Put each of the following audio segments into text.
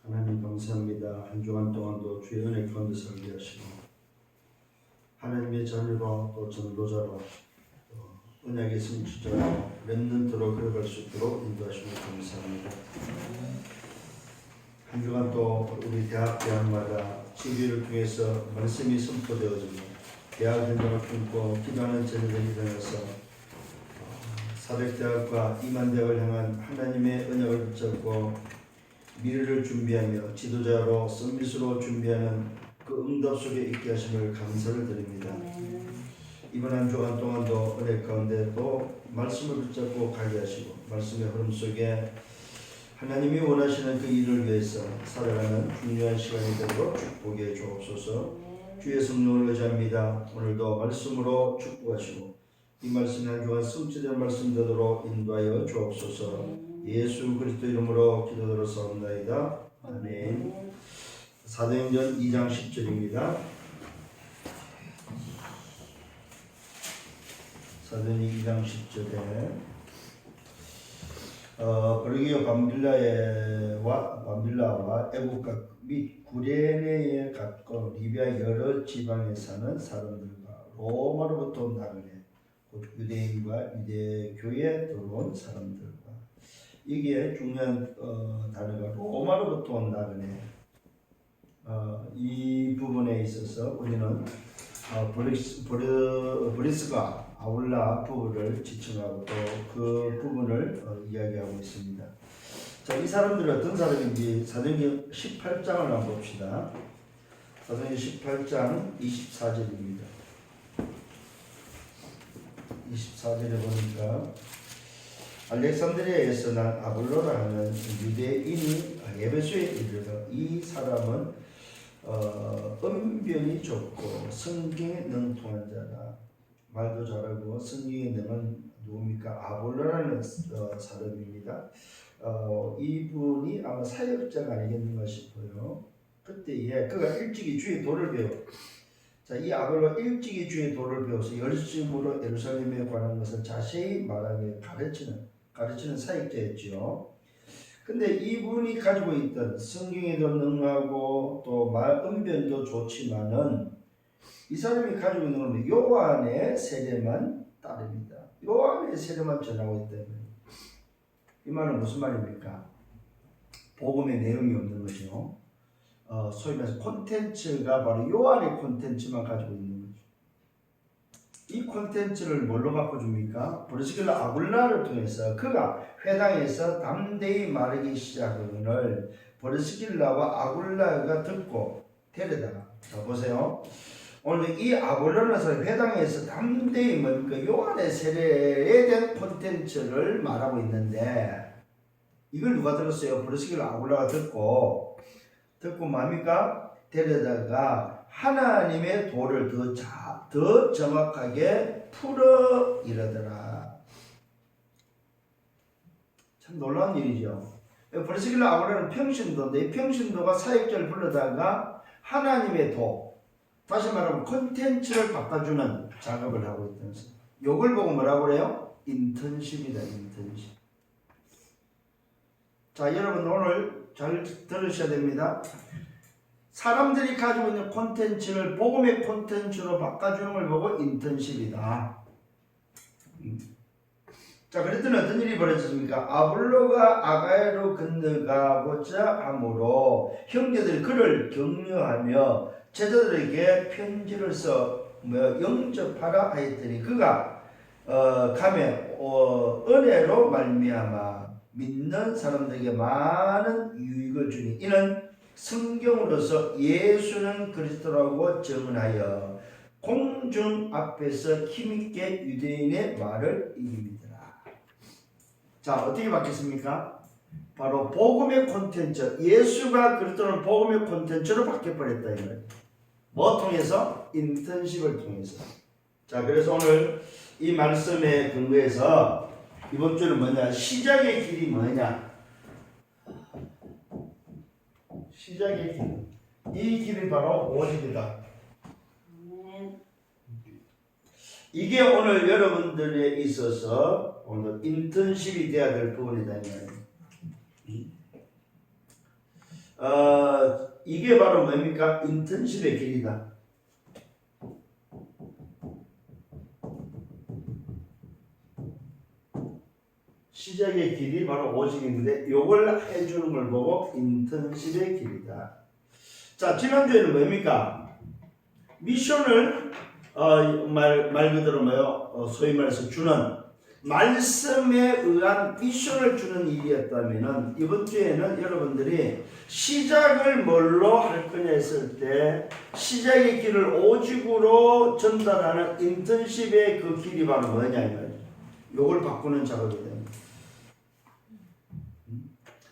하나님 감사합니다. 한 주간 동안도 주의 은혜 가운데 살게 하시고 하나님의 자녀로 또 전도자로 또 언약의 성취자로 렘넌트로 걸어갈 수 있도록 인도하시고 감사합니다. 한 주간 또 우리 대학마다 집회를 통해서 말씀이 선포되어지고 대학 현장을 품고 기도하는 자녀들이 일어나서 사백대학과 이만대학을 향한 하나님의 언약을 붙잡고 미래를 준비하며 지도자로 서밋으로 준비하는 그 응답 속에 있게 하심을 감사를 드립니다. 이번 한 주간 동안도 은혜 가운데 또 말씀을 붙잡고 가게 하시고 말씀의 흐름 속에 하나님이 원하시는 그 일을 위해서 살아가는 중요한 시간이 되도록 축복해 주옵소서. 주의 성령을 의지합니다. 오늘도 말씀으로 축복하시고 이 말씀이 한 주간 성취된 말씀 되도록 인도하여 주옵소서. 예수 그리스도 이름으로 기도드렸사옵나이다. 아멘. 사도행전 2장 10절입니다. 사도행전 2장 10절에 브르기오 밤빌라와 애국 및 구레네에 가까운 리비아 여러 지방에 사는 사람들과 로마로부터 온 나그네 곧 유대인과 유대교에 들어온 사람들과 이게 중요한 단어가 로마로부터 온 나그네. 이 부분에 있어서 우리는 브리스가 아울라 부부를 지칭하고 또 그 부분을 이야기하고 있습니다. 자, 이 사람들은 어떤 사람인지 사도행전 18장을 한번 봅시다. 사도행전 18장 24절입니다. 24절에 보니까 알렉산드리아에서 난 아볼로라 하는 유대인이 에베소에 이르러 이 사람은 언변이 좋고 성경에 능통한 자라. 말도 잘하고 성경에 능한 누굽니까? 아볼로라는 사람입니다. 이분이 아마 사역자가 아니겠는가 싶어요. 그때에 그가 일찍이 주의 도를 배워. 자, 이 아볼로 일찍이 주의 도를 배워서 열심으로 예루살렘에 관한 것을 자세히 말하며 가르치는 사역자였지요. 근데 이분이 가지고 있던 성경에도 능하고 또 말 언변도 좋지만은 이 사람이 가지고 있는 건 요한의 세례만 따릅니다. 요한의 세례만 전하고 있다는 거예요. 이 말은 무슨 말입니까? 복음의 내용이 없는 거죠. 소위 말해서 콘텐츠가 바로 요한의 콘텐츠만 가지고 있는 거죠. 이 콘텐츠를 뭘로 바꿔줍니까? 브리스길라 아굴라를 통해서 그가 회당에서 담대히 말하기 시작한 것을 브리스길라와 아굴라가 듣고 데려다가 자 보세요. 오늘 이 아굴라라는 사람이 회당에서 담대히 뭡니까? 요한의 세례에 대한 콘텐츠를 말하고 있는데 이걸 누가 들었어요? 브리스길라 아굴라가 듣고 뭡니까? 데려다가 하나님의 도를 더 정확하게 풀어 이러더라. 참 놀라운 일이죠. 브리스길라 아굴라는 평신도인데 이 평신도가 사역자를 불러다가 하나님의 도, 다시 말하면 콘텐츠를 바꿔주는 작업을 하고 있다는 것입니다. 이걸 보고 뭐라고 그래요? 인턴십이다. 인턴십. 자, 여러분 오늘 잘 들으셔야 됩니다. 사람들이 가지고 있는 콘텐츠를 복음의 콘텐츠로 바꿔주는 걸 보고 인턴십이다. 자, 그랬더니 어떤 일이 벌어졌습니까? 아볼로가 아가야로 건너가고자 하므로 형제들이 그를 격려하며 제자들에게 편지를 써 영접하라 하였더니 그가 가면 은혜로 말미암아 믿는 사람들에게 많은 유익을 주니 이는 성경으로서 예수는 그리스도라고 증언하여 공중 앞에서 힘있게 유대인의 말을 이깁니다. 자, 어떻게 바뀌었습니까? 바로 복음의 콘텐츠, 예수가 그리스도는 복음의 콘텐츠로 바뀌어버렸다 이거예요. 뭐 통해서? 인턴십을 통해서. 자, 그래서 오늘 이 말씀에 근거해서 이번 주는 뭐냐? 시작의 길이 뭐냐? 시작의 길. 이 길이 바로 오직이다. 이게 오늘 여러분들에 있어서 오늘 인턴십이 돼야 될 부분이다. 이게 바로 뭡니까? 인턴십의 길이다. 시작의 길이 바로 오직인데 요걸 해주는 걸 보고 인턴십의 길이다. 자, 지난주에는 뭡니까? 미션을 말 그대로 뭐요? 소위 말해서 주는 말씀에 의한 미션을 주는 일이었다면은 이번 주에는 여러분들이 시작을 뭘로 할 거냐 했을 때 시작의 길을 오직으로 전달하는 인턴십의 그 길이 바로 뭐냐 이거예요. 요걸 바꾸는 작업이 됩니다.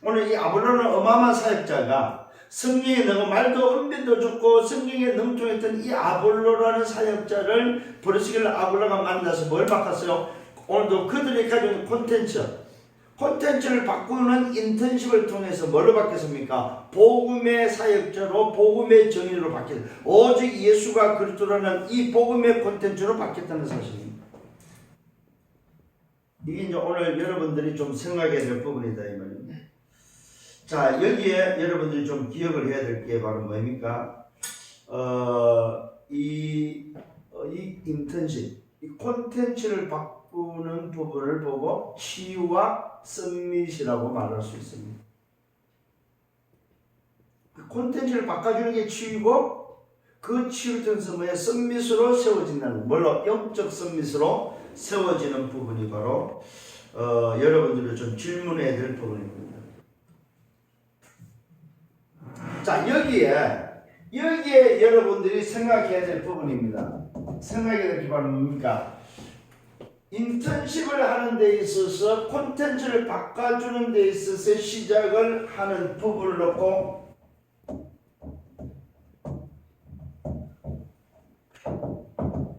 오늘 이 아볼로는 어마어마한 사역자가 성경에 너무 말도 언변도 좋고 성경에 능통했던 이 아볼로라는 사역자를 버르시길 아볼로가 만나서 뭘 바꿨어요? 오늘도 그들이 가지고 있는 콘텐츠를 바꾸는 인턴십을 통해서 뭐로 바뀌었습니까? 복음의 사역자로 복음의 정인으로 바뀌었어요. 오직 예수가 그리스도라는 이 복음의 콘텐츠로 바뀌었다는 사실입니다. 이게 이제 오늘 여러분들이 좀 생각해야 될 부분이다 이 말입니다. 자, 여기에 여러분들이 좀 기억을 해야 될 게 바로 뭡니까? 이 인턴십, 이 콘텐츠를 바꾸는 부분을 보고 치유와 썸밋이라고 말할 수 있습니다. 그 콘텐츠를 바꿔주는 게 치유고 그 치유를 통해서 뭐야? 썸밋으로 세워진다는, 뭘로? 영적 썸밋으로 세워지는 부분이 바로 여러분들이 좀 질문해야 될 부분입니다. 자, 여기에 여러분들이 생각해야 될 부분입니다. 생각해야 될 게 바로 뭡니까? 인턴십을 하는 데 있어서 콘텐츠를 바꿔주는 데 있어서 시작을 하는 부분을 놓고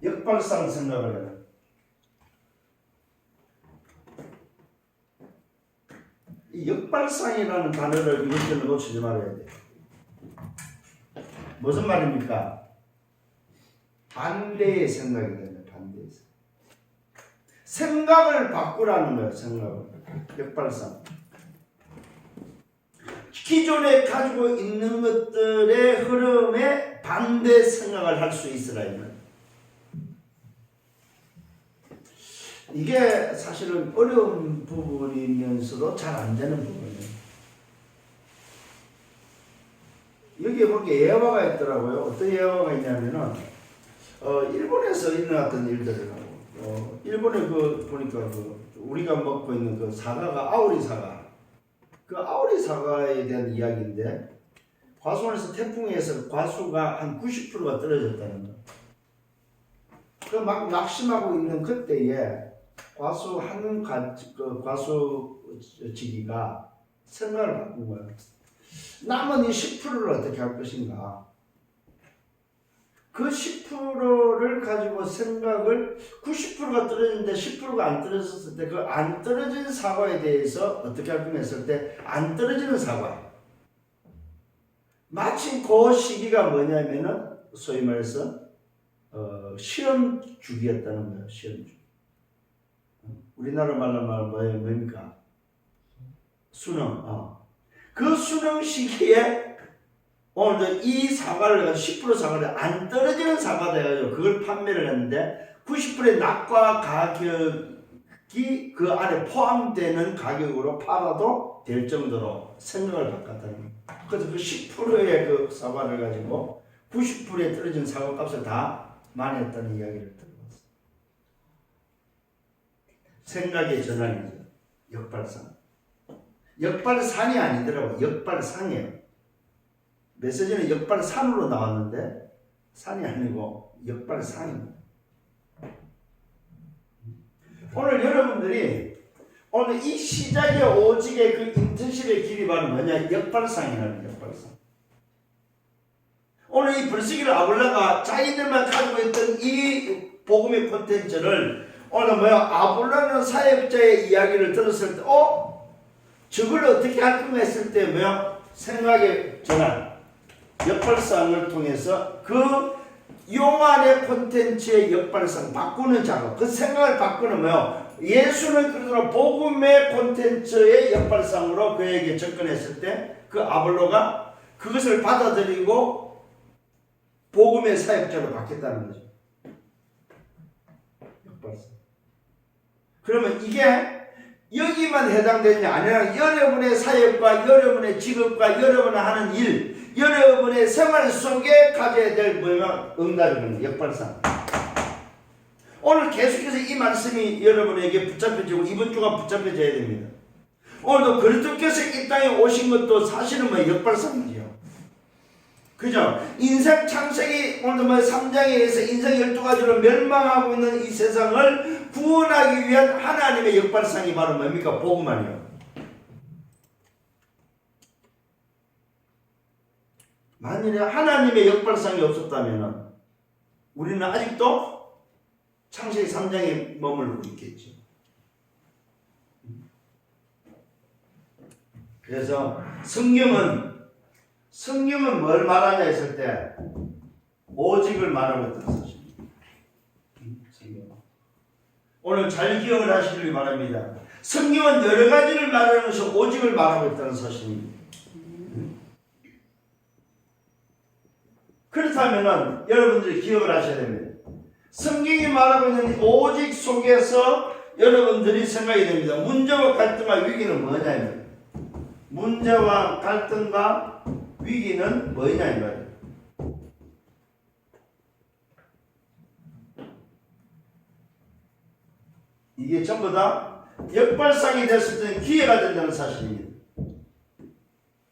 역발상 생각을 해요. 이 역발상이라는 단어를 이것저것 놓치지 말아야 돼요. 무슨 말입니까? 반대의 생각이 됩니다. 반대의 생각을 바꾸라는 거예요. 생각을. 역발상. 기존에 가지고 있는 것들의 흐름에 반대 생각을 할 수 있으라 이 말이에요. 이게 사실은 어려운 부분이면서도 잘 안 되는 부분이에요. 여기에 보니까 예화가 있더라고요. 어떤 예화가 있냐면은 일본에서 일어났던 일들이라고. 일본에 보니까 우리가 먹고 있는 그 사과가 아오리 사과. 그 아오리 사과에 대한 이야기인데 과수원에서 태풍에 의해서 과수가 한 90%가 떨어졌다는 거. 그 막 낙심하고 있는 그때에 과수지기가 생각을 바꾼 거예요. 남은 이 10%를 어떻게 할 것인가. 그 10%를 가지고 생각을 90%가 떨어졌는데 10%가 안 떨어졌을 때 그 안 떨어진 사과에 대해서 어떻게 할 거냐 했을 때 안 떨어지는 사과. 마침 그 시기가 뭐냐면은 소위 말해서 시험 주기였다는 거예요. 시험 주기. 우리나라 말로 말하면 뭡니까? 수능. 그 수능 시기에 오늘도 이 사과를 가지고 10% 사과를 안 떨어지는 사과다 해가지고 그걸 판매를 했는데 90%의 낙과 가격이 그 안에 포함되는 가격으로 팔아도 될 정도로 생각을 바꿨다는 거예요. 그래서 그 10%의 그 사과를 가지고 90%에 떨어진 사과 값을 다 만회했다는 이야기를 들어봤어요. 생각의 전환이죠. 역발상. 역발산이 아니더라고요. 역발상이에요. 메시지는 역발산으로 나왔는데 산이 아니고 역발상입니다. 오늘 여러분들이 오늘 이 시작의 오직의 그 인턴십의 길이 바로 뭐냐? 역발상이라는 역발상. 오늘 이 벌시기를 아볼라가 자기들만 가지고 있던 이 복음의 콘텐츠를 오늘 아볼라는 사역자의 이야기를 들었을 때 저걸 어떻게 할 건가 했을 때 생각의 전환, 역발상을 통해서 그 용안의 콘텐츠의 역발상 바꾸는 작업, 그 생각을 바꾸는 예수는 그리스도 복음의 콘텐츠의 역발상으로 그에게 접근했을 때 그 아볼로가 그것을 받아들이고 복음의 사역자로 바뀌었다는 거죠. 역발상. 그러면 이게 여기만 해당되느냐 아니라 여러분의 사역과 여러분의 직업과 여러분이 하는 일, 여러분의 생활 속에 가져야 될 뭐냐 응답이는 역발상. 오늘 계속해서 이 말씀이 여러분에게 붙잡혀지고 이번 주가 붙잡혀져야 됩니다. 오늘도 그리스도께서 이 땅에 오신 것도 사실은 뭐 역발상이지요. 그죠? 인생 창세기 오늘도 뭐 3장에 의해서 인생 12가지로 멸망하고 있는 이 세상을 구원하기 위한 하나님의 역발상이 바로 뭡니까? 복음 아니에요. 만일에 하나님의 역발상이 없었다면 우리는 아직도 창세기 3장에 머물고 있겠죠. 그래서 성경은 뭘 말하냐 했을 때 오직을 말하고 있다는 사실입니다. 오늘 잘 기억을 하시길 바랍니다. 성경은 여러 가지를 말하면서 오직을 말하고 있다는 사실입니다. 그렇다면 여러분들이 기억을 하셔야 됩니다. 성경이 말하고 있는 오직 속에서 여러분들이 생각이 됩니다. 문제와 갈등과 위기는 뭐냐? 문제와 갈등과 위기는 뭐냐 이 말이에요. 이게 전부 다 역발상이 됐을 때는 기회가 된다는 사실입니다.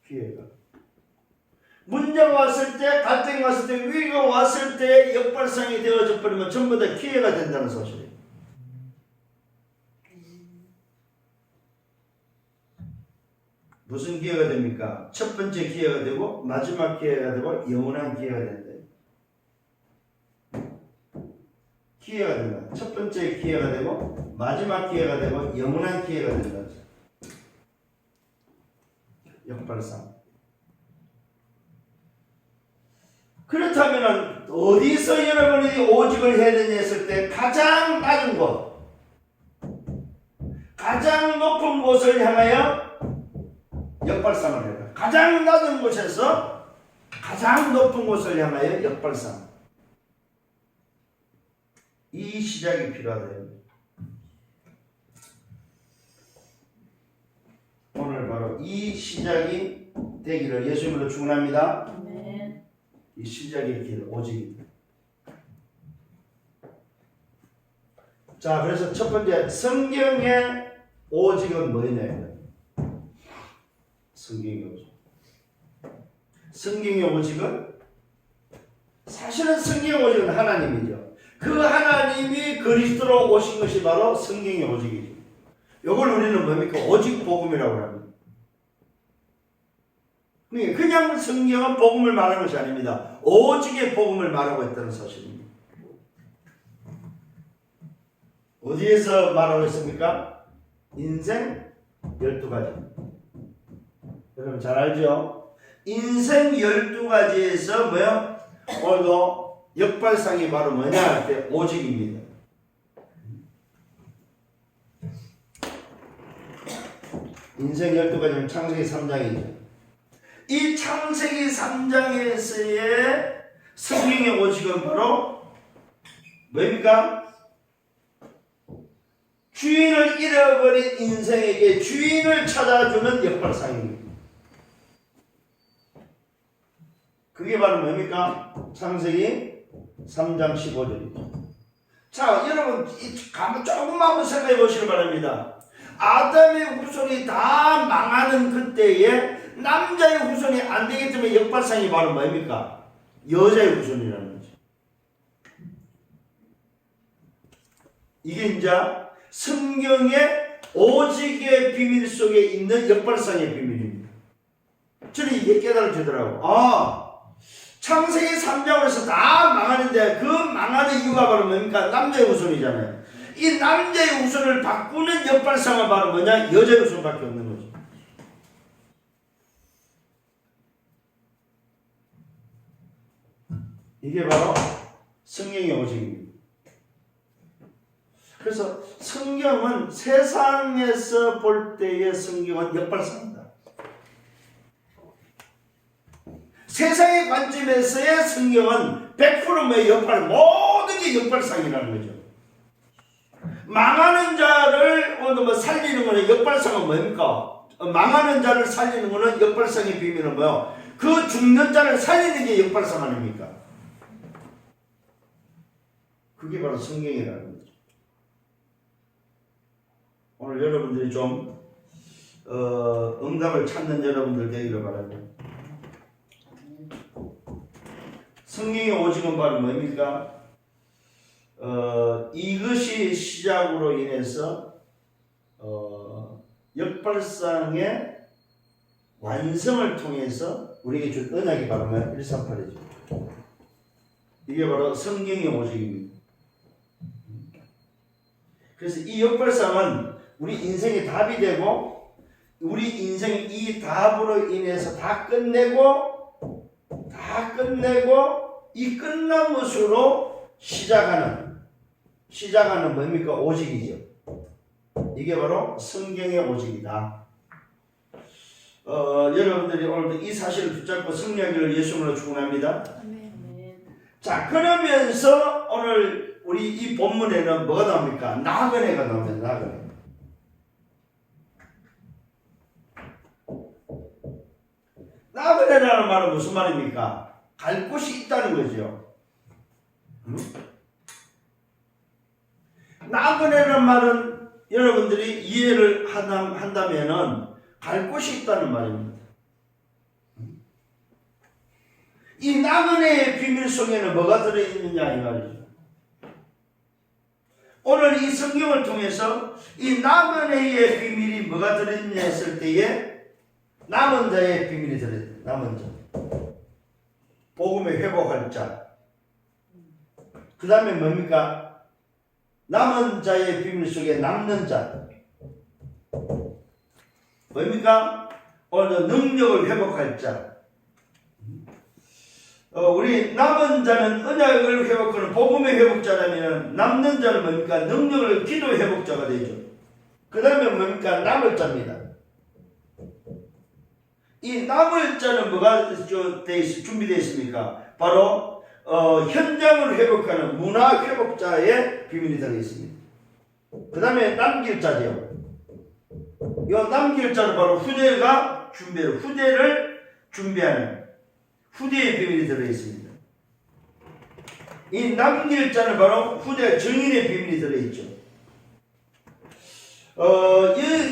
기회가. 문제가 왔을 때, 갈등이 왔을 때, 위기가 왔을 때 역발상이 되어져 버리면 전부 다 기회가 된다는 사실이에요. 무슨 기회가 됩니까? 첫 번째 기회가 되고 마지막 기회가 되고 영원한 기회가 된다. 기회가 된다. 첫 번째 기회가 되고 마지막 기회가 되고 영원한 기회가 된다. 역발상. 그렇다면 어디서 여러분이 오직을 해야 되냐 했을 때 가장 낮은 곳, 가장 높은 곳을 향하여 역발상을 해라. 가장 낮은 곳에서 가장 높은 곳을 향하여 역발상. 이 시작이 필요하다. 오늘 바로 이 시작이 되기를 예수님으로 축원합니다. 이 시작의 길 오직입니다. 자, 그래서 첫 번째 성경의 오직은 뭐냐? 성경의 오직. 성경의 오직은 사실은 성경의 오직은 하나님이죠. 그 하나님이 그리스도로 오신 것이 바로 성경의 오직이죠. 이걸 우리는 뭡니까? 오직 복음이라고 합니다. 그냥 성경은 복음을 말하는 것이 아닙니다. 오직의 복음을 말하고 있다는 사실입니다. 어디에서 말하고 있습니까? 인생 12가지. 여러분 잘 알죠? 인생 12가지에서 뭐요? 오늘도 역발상이 바로 뭐냐 할 때 오직입니다. 인생 12가지는 창세기 3장이죠. 이 창세기 3장에서의 성경의 오직은 바로 뭡니까? 주인을 잃어버린 인생에게 주인을 찾아주는 역발상입니다. 그게 바로 뭡니까? 창세기 3장 15절이죠. 자, 여러분 조금만 한번 생각해 보시기 바랍니다. 아담의 후손이 다 망하는 그때에 남자의 후손이 안 되기 때문에 역발상이 바로 뭡니까? 여자의 후손이라는 거죠. 이게 이제 성경의 오직의 비밀 속에 있는 역발상의 비밀입니다. 저는 이게 깨달아지더라고. 창세기 3장에서 다 망하는데 그 망하는 이유가 바로 뭡니까? 남자의 후손이잖아요. 이 남자의 후손을 바꾸는 역발상은 바로 뭐냐? 여자의 후손밖에 없는 거죠. 이게 바로 성경의 오직입니다. 그래서 성경은 세상에서 볼 때의 성경은 역발상이다. 세상의 관점에서의 성경은 100%의 역발, 모든 게 역발상이라는 거죠. 망하는 자를 살리는 거는 역발상은 뭡니까? 망하는 자를 살리는 거는 역발상의 비밀은 뭐예요? 그 죽는 자를 살리는 게 역발상 아닙니까? 그게 바로 성경이라는 거죠. 오늘 여러분들이 좀 응답을 찾는 여러분들 되기를 바랍니다. 성경의 오직은 바로 뭡니까? 이것이 시작으로 인해서 역발상의 완성을 통해서 우리에게 준 언약이 바로 138이죠. 이게 바로 성경의 오직입니다. 그래서 이 역발상은 우리 인생의 답이 되고 우리 인생이 이 답으로 인해서 다 끝내고 이 끝난 것으로 시작하는 뭡니까? 오직이죠. 이게 바로 성경의 오직이다. 여러분들이 오늘도 이 사실을 붙잡고 승리하기를 예수님으로 축원합니다. 자, 그러면서 오늘 우리 이 본문에는 뭐가 나옵니까? 나그네가 나옵니다. 나그네. 나그네라는 말은 무슨 말입니까? 갈 곳이 있다는 거죠. 나그네라는 말은 여러분들이 이해를 한다면은 갈 곳이 있다는 말입니다. 이 나그네의 비밀 속에는 뭐가 들어있느냐 이 말이죠. 오늘 이 성경을 통해서 이 나그네의 비밀이 뭐가 들어있느냐 했을 때에 남은 자의 비밀이 들어있다. 남은 자. 복음에 회복할 자. 그 다음에 뭡니까? 남은 자의 비밀 속에 남는 자. 뭡니까? 오늘 능력을 회복할 자. 우리 남은 자는 언약을 회복하는 복음의 회복자라면 남는 자는 뭡니까? 능력을 기도 회복자가 되죠. 그 다음에 뭡니까? 남을 자입니다. 이 남을 자는 뭐가 준비되어 있습니까? 바로 현장을 회복하는 문화 회복자의 비밀이 들어있습니다. 그 다음에 남길 자죠. 이 남길 자는 바로 후대가 후대를 준비하는 후대의 비밀이 들어있습니다. 이 남길 자는 바로 후대 증인의 비밀이 들어있죠.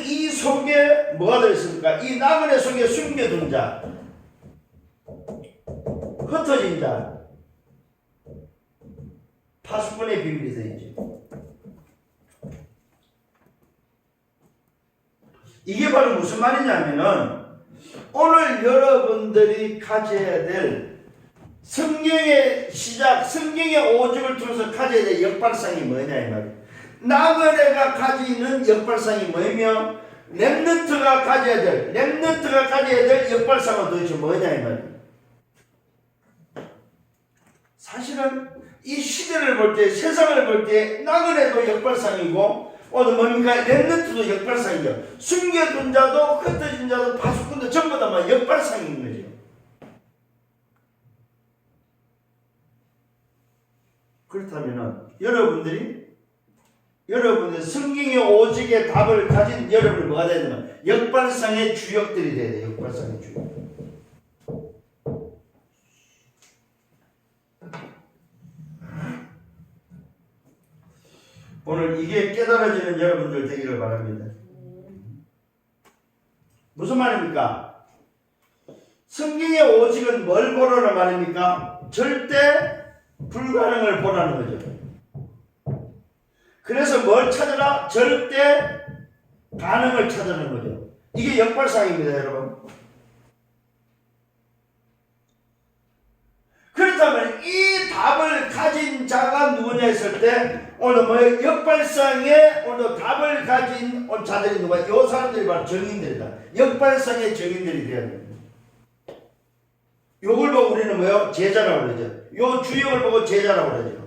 이 속에 뭐가 들어있습니까? 이 나그네 속에 숨겨둔 자, 흩어진 자, 파수꾼의 비밀이 들어있죠. 이게 바로 무슨 말이냐면은 오늘 여러분들이 가져야 될 성경의 시작, 성경의 오직을 통해서 가져야 될 역발상이 뭐냐 이 말이에요. 나그네가 가지는 역발상이 뭐냐면 렘넌트가 가져야 될 역발상은 도대체 뭐냐 이 말이에요. 사실은 이 시대를 볼 때, 세상을 볼 때 나그네도 역발상이고 오늘 뭡니까? 렘넌트도 역발상이죠. 숨겨둔 자도 흩어진 자도 파수꾼도 전부 다 역발상인 거죠. 그렇다면 여러분들이 성경의 오직의 답을 가진 여러분이 뭐가 돼야 되냐면 역발상의 주역들이 돼야 돼요. 역발상의 주역. 오늘 이게 깨달아지는 여러분들 되기를 바랍니다. 무슨 말입니까? 성경의 오직은 뭘 보라는 말입니까? 절대 불가능을 보라는 거죠. 그래서 뭘 찾으라? 절대 가능을 찾으는 거죠. 이게 역발상입니다, 여러분. 그렇다면 이 답을 가진 자가 누구냐 했을 때 오늘 역발상의 오늘 답을 가진 자들이 누가? 이 사람들이 바로 정인들이다. 역발상의 정인들이 되어야 됩니다. 요걸 보고 우리는 뭐요? 제자라고 그러죠. 요 주역을 보고 제자라고 그러죠.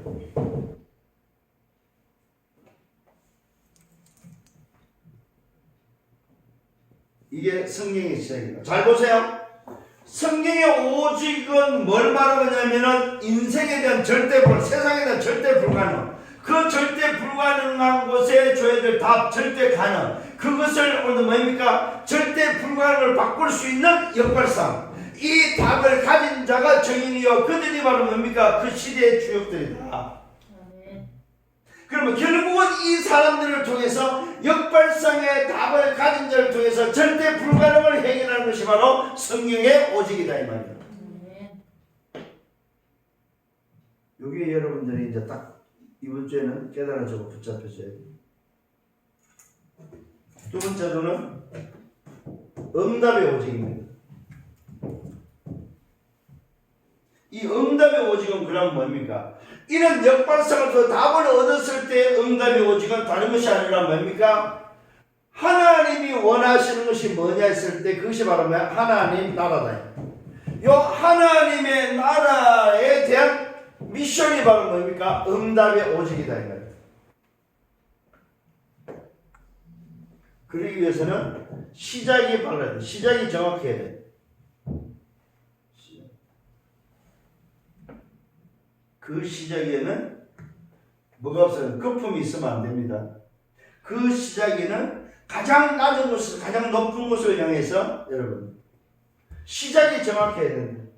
이게 성경의 시작입니다. 잘 보세요. 성경의 오직은 뭘 말하냐면은 인생에 대한 세상에 대한 절대 불가능. 그 절대 불가능한 곳에 줘야 될 답, 절대 가능. 그것을 오늘 뭡니까? 절대 불가능을 바꿀 수 있는 역발상. 이 답을 가진 자가 정인이요. 그들이 바로 뭡니까? 그 시대의 주역들이다. 그러면 결국은 이 사람들을 통해서 역발상의 답을 가진 자를 통해서 절대 불가능을 해결하는 것이 바로 성령의 오직이다 이 말이에요. 여기에 여러분들이 이제 딱 이번 주에는 깨달아지고 붙잡혀져야 돼요. 두 번째로는 응답의 오직입니다. 이 응답의 오직은 그럼 뭡니까? 이런 역발상을 그 답을 얻었을 때 응답의 오직은 다른 것이 아니라 뭡니까? 하나님이 원하시는 것이 뭐냐 했을 때 그것이 바로 하나님 나라다. 요 하나님의 나라에 대한 미션이 바로 뭡니까? 응답의 오직이다. 그러기 위해서는 시작이 바라야 돼. 시작이 정확해야 돼. 그 시작에는 뭐가 없어요? 거품이 있으면 안 됩니다. 그 시작에는 가장 낮은 곳을, 가장 높은 곳을 향해서 여러분 시작이 정확해야 됩니다.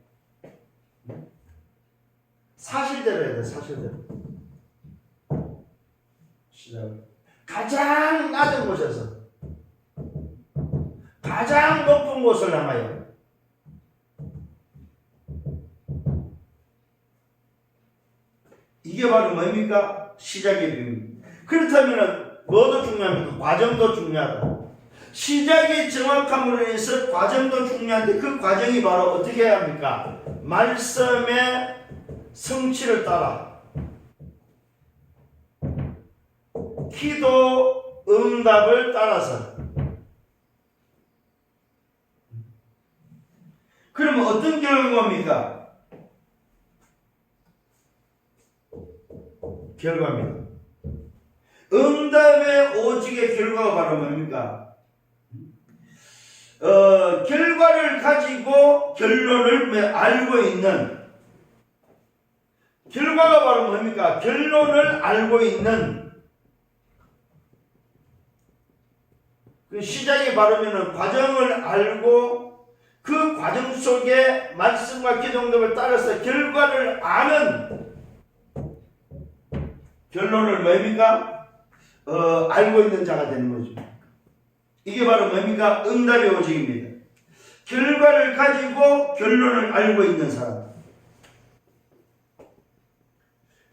사실대로 해야 돼. 사실대로. 시작을 가장 낮은 곳에서 가장 높은 곳을 향하여 이게 바로 뭡니까? 시작의 비밀입니다. 그렇다면 뭐도 중요합니까? 과정도 중요하다. 시작이 정확함으로 인해서 과정도 중요한데 그 과정이 바로 어떻게 해야 합니까? 말씀의 성취를 따라 기도 응답을 따라서. 그러면 어떤 결과입니까? 결과입니다. 응답의 오직의 결과가 바로 뭡니까? 결과를 가지고 결론을 알고 있는 결과가 바로 뭡니까? 결론을 알고 있는 그 시작이 바르면은 과정을 알고 그 과정 속에 말씀과 기도응답을 따라서 결과를 아는 결론을 뭡니까? 알고 있는 자가 되는 거죠. 이게 바로 뭡니까? 응답의 오직입니다. 결과를 가지고 결론을 알고 있는 사람.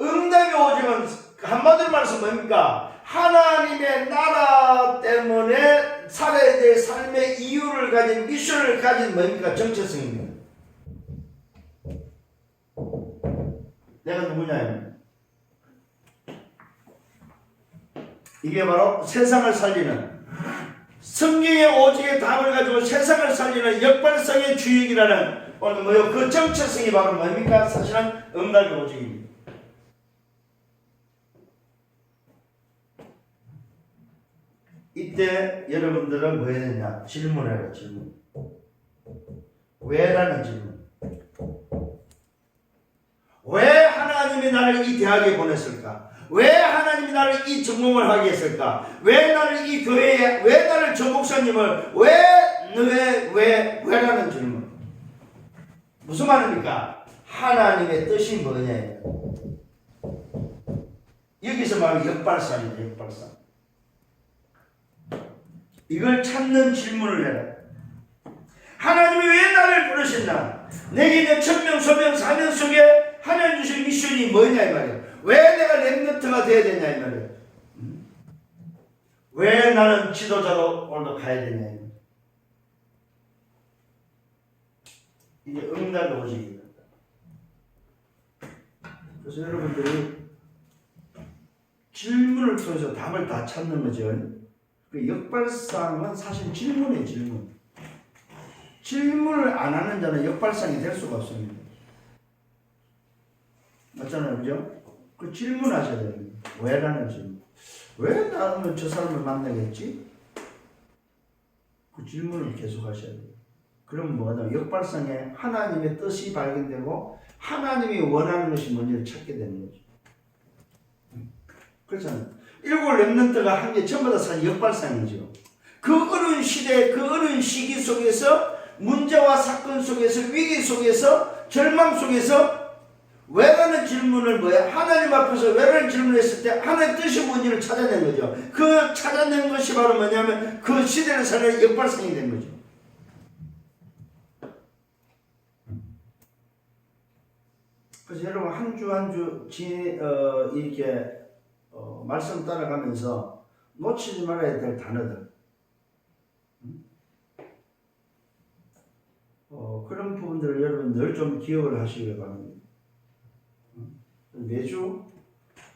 응답의 오직은 한마디로 말해서 뭡니까? 하나님의 나라 때문에 살아야 될 삶의 이유를 가진 미션을 가진 뭡니까? 정체성입니다. 내가 누구냐? 이게 바로 세상을 살리는 성경의 오직의 답을 가지고 세상을 살리는 역발상의 주역이라는 오늘 뭐요? 그 정체성이 바로 뭡니까? 사실은 응답의 오직입니다. 이때 여러분들은 뭐 해야 되냐? 질문해라. 질문. 왜라는 질문. 왜 하나님이 나를 이 대학에 보냈을까? 왜 하나님이 나를 이 전공을 하게 했을까? 왜 나를 이 교회에, 왜 나를 저 목사님을, 왜라는 질문. 무슨 말입니까? 하나님의 뜻이 뭐냐? 여기서 말하는 역발상이죠, 역발상. 이걸 찾는 질문을 해라. 하나님이 왜 나를 부르셨나? 내게 있는 천명, 소명, 사명 속에 하나님 주신 미션이 뭐냐 이 말이야. 왜 내가 렘넌트가 돼야 되냐 이 말이야. 왜 나는 지도자로 오늘도 가야 되냐 이 말이야. 이게 응답의 오직이다. 그래서 여러분들이 질문을 통해서 답을 다 찾는 거죠. 그 역발상은 사실 질문이에요. 질문. 질문을 안 하는 자는 역발상이 될 수가 없습니다. 맞잖아요, 그죠? 그 질문하셔야 됩니다. 왜라는 질문. 왜 나는 저 사람을 만나겠지? 그 질문을 계속 하셔야 돼요. 그럼 뭐냐? 역발상에 하나님의 뜻이 발견되고 하나님이 원하는 것이 뭔지를 찾게 되는 거죠. 그렇잖아요. 일곱 렘넌트가 한 게 전부 다 사실 역발상이죠. 그 어려운 시대, 그 어려운 시기 속에서 문제와 사건 속에서 위기 속에서 절망 속에서 왜라는 질문을 하나님 앞에서 왜라는 질문을 했을 때 하나님의 뜻이 뭔지를 찾아낸 거죠. 그 찾아낸 것이 바로 뭐냐면 그 시대를 사는 역발상이 된 거죠. 그래서 여러분 한 주 한 주 이렇게 말씀 따라가면서 놓치지 말아야 될 단어들 그런 부분들을 여러분 늘 좀 기억을 하시길 바랍니다. 매주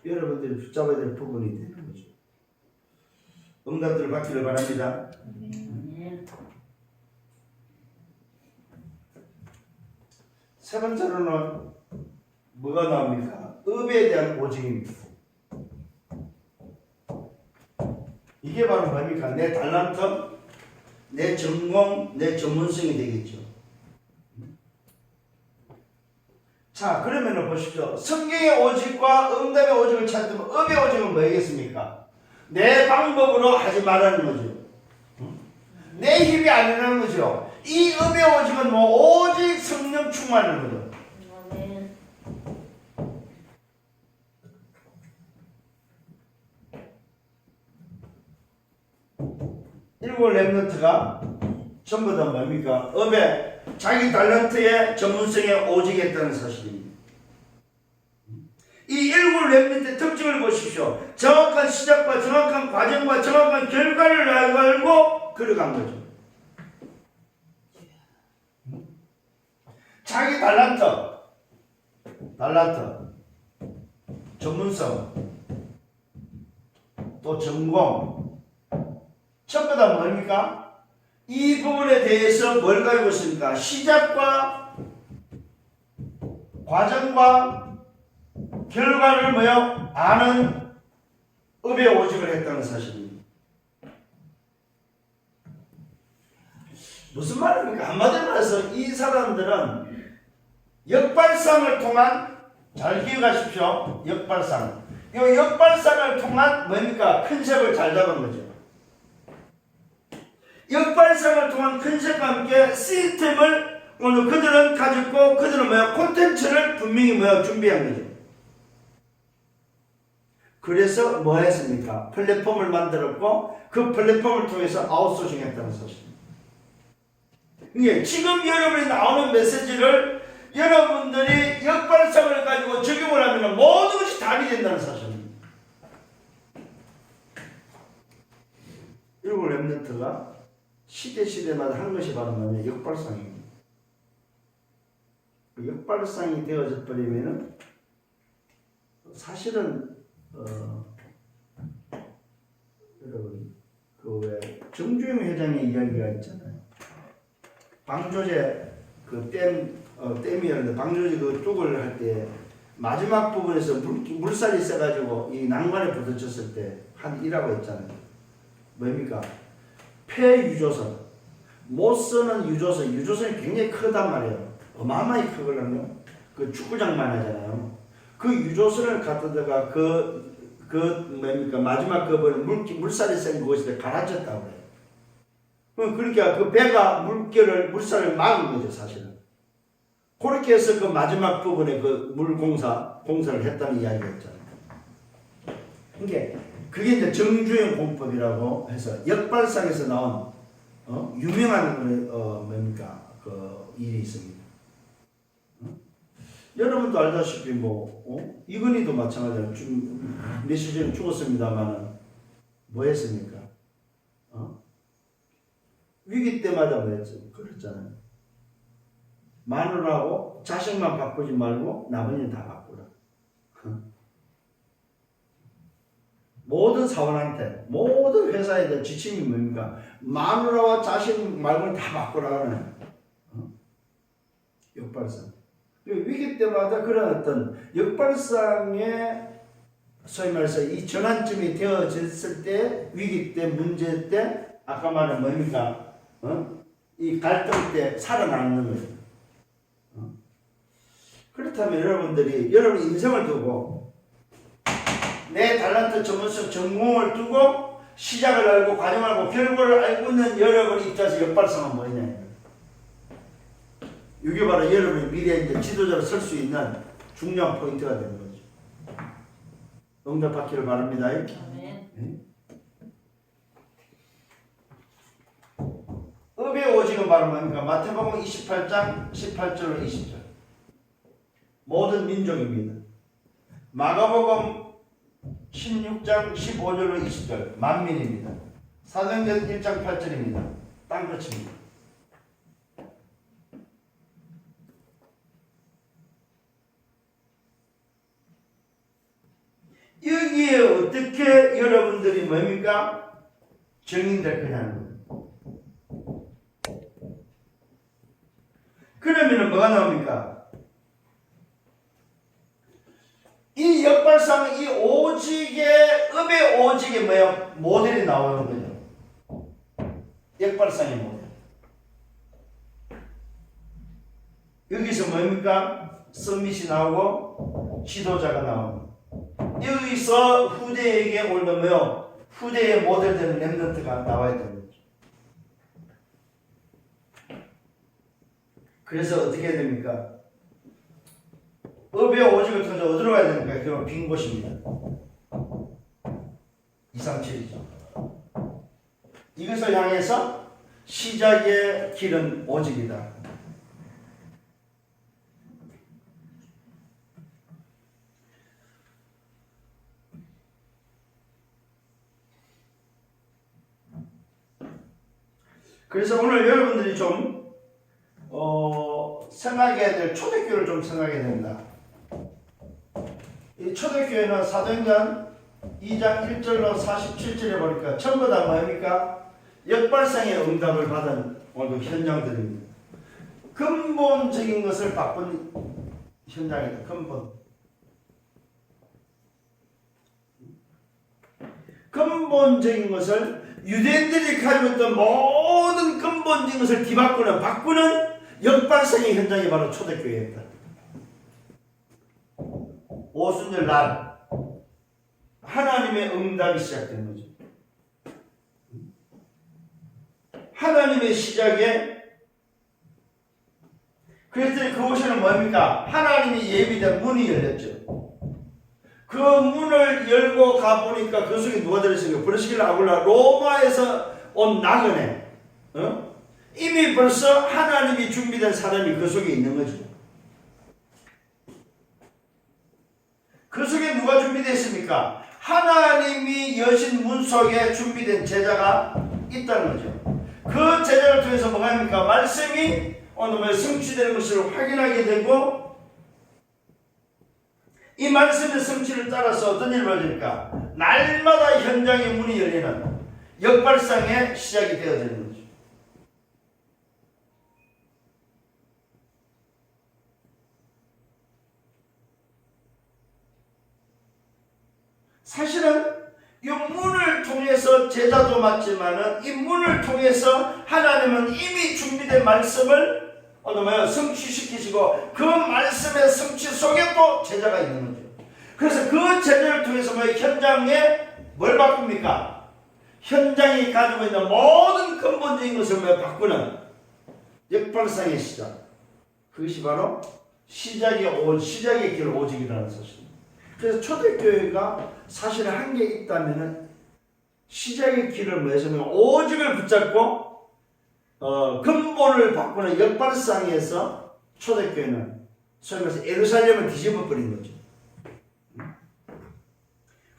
여러분들이 붙잡아야 될 부분이 되는 거죠. 응답들을 받기를 바랍니다. 세 번째로는 뭐가 나옵니까? 업에 대한 오직입니다. 이게 바로 뭡니까? 내 달란트, 내 전공, 내 전문성이 되겠죠. 자, 그러면은 보십시오. 성경의 오직과 응답의 오직을 찾으면 업의 오직은 뭐겠습니까? 내 방법으로 하지 말라는 거죠. 내 힘이 아니라는 거죠. 이 업의 오직은 뭐 오직 성령 충만하는 거죠. 일곱 렘넌트가 전부 다 뭡니까? 업에 자기 달란트의 전문성에 오직했다는 사실입니다. 이 일곱 렘넌트의 특징을 보십시오. 정확한 시작과 정확한 과정과 정확한 결과를 알고 걸어간 거죠. 자기 달란트, 전문성, 또 전공, 전부 다 뭡니까? 이 부분에 대해서 뭘 가지고 있습니까? 시작과 과정과 결과를 뭐요? 아는 업의 오직을 했다는 사실입니다. 무슨 말입니까? 한마디로 말해서 이 사람들은 역발상을 통한, 잘 기억하십시오. 역발상. 이 역발상을 통한 뭡니까? 컨셉을 잘 잡은 거죠. 역발상을 통한 컨셉과 함께 시스템을 오늘 그들은 가졌고 그들은 콘텐츠를 분명히 준비한 거죠. 그래서 뭐 했습니까? 플랫폼을 만들었고 그 플랫폼을 통해서 아웃소싱 했다는 사실입니다. 이게 지금 여러분이 나오는 메시지를 여러분들이 역발상을 가지고 적용을 하면 모든 것이 답이 된다는 사실입니다. 일곱 렘넌트가 시대마다 한 것이 바로 뭐냐? 역발상입니다. 그 역발상이 되어져 버리면은 사실은 여러분 그 왜 정주영 회장의 이야기가 있잖아요. 방조제 그 댐이었는데 방조제 그 뚝을 할 때 마지막 부분에서 물살이 세가지고 이 난관에 부딪혔을 때 한 일하고 했잖아요. 뭡니까? 폐유조선, 못 쓰는 유조선이 굉장히 크단 말이에요. 어마어마하게 크거든요. 그 축구장만 하잖아요. 그 유조선을 갖다가 뭡니까? 마지막 물살이 센 그곳에 갈아쳤다고 그래요. 그러니까 그 배가 물살을 막은 거죠, 사실은. 그렇게 해서 그 마지막 부분에 그 공사를 했다는 이야기였잖아요. 그게 이제 정주행 공법이라고 해서 역발상에서 나온 유명한 뭡니까? 그 일이 있습니다. 여러분도 알다시피 이건희도 마찬가지로 메시지는 죽었습니다만은 뭐 했습니까? 위기 때마다 뭐 했죠? 그랬잖아요. 마누라하고 자식만 바꾸지 말고 나머지는 다 바꾸라. 모든 사원한테, 모든 회사에 대한 지침이 뭡니까? 마누라와 자식 말고는 다 바꾸라는 역발상. 위기 때마다 그런 어떤 역발상의 소위 말해서 이 전환점이 되어졌을 때, 위기 때, 문제 때, 아까 말한 뭡니까? 이 갈등 때 살아남는 거죠. 그렇다면 여러분들이 여러분 인생을 두고 내 달란트 전문성 전공을 두고 시작을 알고 과정을 알고 결과를 알고 있는 여러분 입장에서 역발상은 뭐냐? 이게 바로 여러분의 미래의 이제 지도자로 설 수 있는 중요한 포인트가 되는 거죠. 응답받기를 바랍니다. 아멘. 업의 오직은 바로 뭡니까? 마태복음 28장 18절로 20절. 모든 민족입니다. 마가복음 16장 15절로 20절. 만민입니다. 사도행전 1장 8절입니다. 땅끝입니다. 여기에 어떻게 여러분들이 뭡니까? 정인될 거냐는 거예요. 그러면은 뭐가 나옵니까? 이 역발상, 이 오직의, 업의 오직의 뭐야? 모델이 나오는 거죠. 역발상의 모델. 여기서 뭡니까? 서밋이 나오고, 지도자가 나오고. 여기서 후대에게 올려면 후대의 모델되는 렘넌트가 나와야 되는 거죠. 그래서 어떻게 해야 됩니까? 업의 오직을 통해서 어디로 가야 됩니까? 그건 빈 곳입니다. 237이죠. 이것을 향해서 시작의 길은 오직이다. 그래서 오늘 여러분들이 좀 생각해야 될 초대교회를 좀 생각해야 됩니다. 이 초대교회는 사도행전 2장 1절로 47절에 보니까 전부 다 뭡니까? 역발상의 응답을 받은 오늘 현장들입니다. 근본적인 것을 바꾼 현장이다. 근본적인 것을 유대인들이 가지고 있던 모든 근본적인 것을 바꾸는 역발상의 현장이 바로 초대교회였다. 오순절 날 하나님의 응답이 시작된 거죠. 하나님의 시작에 그랬더니 그곳에는 뭡니까? 하나님이 예비된 문이 열렸죠. 그 문을 열고 가보니까 그 속에 누가 들어있어요? 브리스길라 아굴라 로마에서 온 나그네. 이미 벌써 하나님이 준비된 사람이 그 속에 있는 거죠. 그 속에 누가 준비되어 있습니까? 하나님이 여신 문 속에 준비된 제자가 있다는 거죠. 그 제자를 통해서 뭐가 합니까? 말씀이 오늘 성취되는 것을 확인하게 되고 이 말씀의 성취를 따라서 어떤 일이 벌어집니까? 날마다 현장의 문이 열리는 역발상의 시작이 되어지는 거죠. 사실은 이 문을 통해서 제자도 맞지만은 이 문을 통해서 하나님은 이미 준비된 말씀을 성취시키시고 그 말씀의 성취 속에 또 제자가 있는 거죠. 그래서 그 제자를 통해서 현장에 뭘 바꿉니까? 현장이 가지고 있는 모든 근본적인 것을 바꾸는 역발상의 시작. 그것이 바로 시작의 길 오직이라는 사실입니다. 그래서 초대교회가 사실은 한 게 있다면은 시작의 길을 뭐였냐면 오직을 붙잡고 근본을 바꾸는 역발상에서 초대교회는 소위 말해서 예루살렘을 뒤집어 버린 거죠.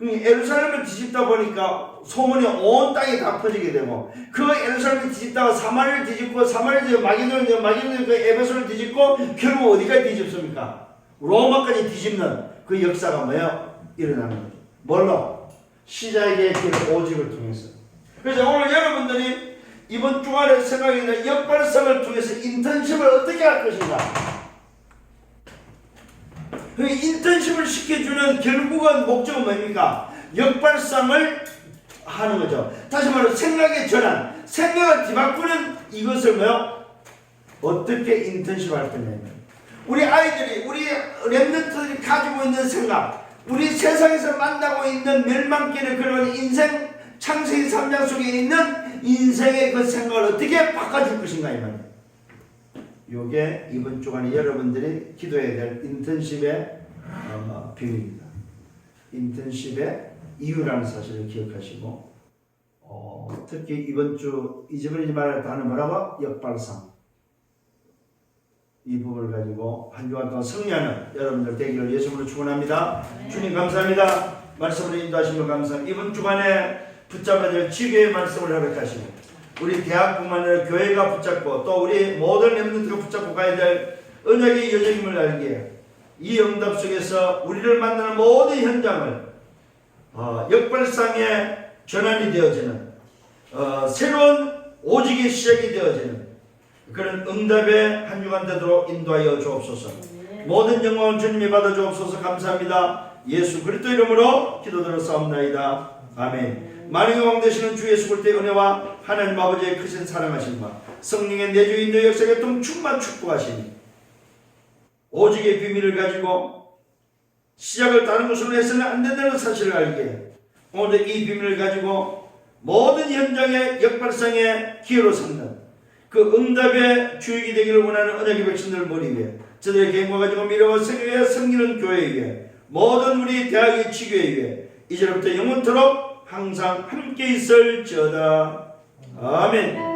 예루살렘을 뒤집다 보니까 소문이 온 땅에 다 퍼지게 되고 그 예루살렘을 뒤집다가 사마리아를 뒤집고 사마리아에서 마게도냐 그 에베소를 뒤집고 결국 어디까지 뒤집습니까? 로마까지 뒤집는 그 역사가 뭐예요? 일어나는 거죠. 뭘로? 시작의 길 오직을 통해서. 그래서 오늘 여러분들이 이번 주말에 생각이 있는 역발상을 통해서 인턴십을 어떻게 할 것인가? 그 인턴십을 시켜주는 결국은 목적은 뭡니까? 역발상을 하는 거죠. 다시 말해서 생각의 전환, 생각을 뒤바꾸는 이것을 뭐요? 어떻게 인턴십 할 거냐면 우리 아이들이 우리 렘넌트들이 가지고 있는 생각 우리 세상에서 만나고 있는 멸망길의 그런 인생 창세기 3장 속에 있는 인생의 그 생각을 어떻게 바꿔줄 것인가 이 말이에요. 요게 이번 주간에 여러분들이 기도해야 될 인턴십의 비밀입니다. 인턴십의 이유라는 사실을 기억하시고 특히 이번 주 잊어버리지 말아야 할 단어 뭐라고? 역발상. 이 부분을 가지고 한 주간 동안 승리하는 여러분들 되기를 예수님으로 축원합니다. 네. 주님 감사합니다. 말씀을 인도하시면 감사합니다. 이번 주간에 붙잡아야 될 지교의 말씀을 허락하시고 우리 대학뿐만 아니라 교회가 붙잡고 또 우리 모든 렘넌트가 붙잡고 가야 될 언약의 여정임을 알기에 이 응답 속에서 우리를 만나는 모든 현장을 역발상의 전환이 되어지는 새로운 오직의 시작이 되어지는 그런 응답의 한 주간 되도록 인도하여 주옵소서. 모든 영광은 주님이 받아 주옵소서. 감사합니다. 예수 그리스도 이름으로 기도드렸사옵나이다. 아멘. 만왕의 왕 되시는 주 예수 그리스도의 은혜와 하나님 아버지의 크신 사랑하심과 성령의 내주 인도 역사에 통 충만 축복하시니 오직의 비밀을 가지고 시작을 다른 것으로 해서는 안 된다는 사실을 알게 오늘 이 비밀을 가지고 모든 현장의 역발상의 기회로 삼는 그 응답의 주역이 되기를 원하는 언약의 백성들 머리 위에 저들의 개인과 가지고 미래와 세계에 섬기는 교회 위에 모든 우리 대학의 지교회 위에 이제부터 영원토록 항상 함께 있을지어다. 아멘.